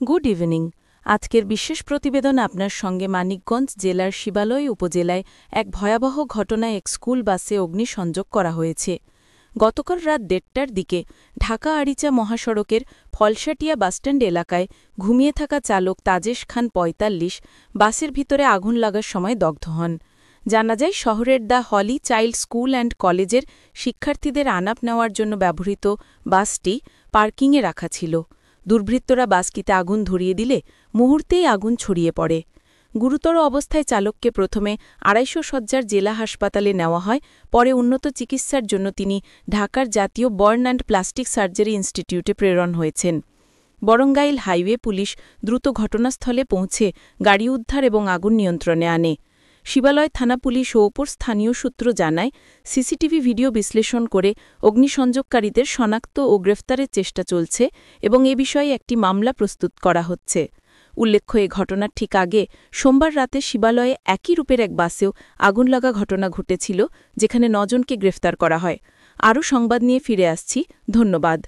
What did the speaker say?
Good evening. আজকের বিশেষ প্রতিবেদন আপনার সঙ্গে মানিকগঞ্জ জেলার শিবালয় উপজেলায় এক ভয়াবহ ঘটনায় এক স্কুল বাসে অগ্নিসংযোগ করা হয়েছে। গতকাল রাত ১:৩০টার দিকে ঢাকা আরিচা মহাসড়কের ফলসাটিয়া বাসস্ট্যান্ড এলাকায় ঘুমিয়ে থাকা চালক তাজেশ খান ৪৫ বাসের ভিতরে আগুন লাগার সময় দগ্ধ হন। জানা যায় শহরের the Holi child school and কলেজের শিক্ষার্থীদের আনাপ নেওয়ার জন্য ব্যবহৃত বাসটি পার্কিংয়ে রাখা ছিল। দুর্বৃত্তরা বাসটিতে আগুন ধরিয়ে দিলে মুহূর্তেই আগুন ছড়িয়ে পড়ে। গুরুতর অবস্থায় চালককে প্রথমে ২৫০ শয্যার জেলা হাসপাতালে নেওয়া হয়, পরে উন্নত চিকিৎসার জন্য তিনি ঢাকার জাতীয় বার্ন অ্যান্ড প্লাস্টিক সার্জারি ইনস্টিটিউটে প্রেরণ হয়েছেন। বরঙ্গাইল হাইওয়ে পুলিশ দ্রুত ঘটনাস্থলে পৌঁছে গাড়ি উদ্ধার এবং আগুন নিয়ন্ত্রণে আনে। শিবালয় থানা পুলিশ ও অপর স্থানীয় সূত্র জানায়, সিসিটিভি ভিডিও বিশ্লেষণ করে অগ্নিসংযোগকারীদের শনাক্ত ও গ্রেফতারের চেষ্টা চলছে এবং এ বিষয়ে একটি মামলা প্রস্তুত করা হচ্ছে। উল্লেখ্য, এ ঘটনার ঠিক আগে সোমবার রাতে শিবালয়ে একই রূপের এক বাসেও আগুন লাগা ঘটনা ঘটেছিল, যেখানে ৯ জনকে গ্রেফতার করা হয়। আরও সংবাদ নিয়ে ফিরে আসছি। ধন্যবাদ।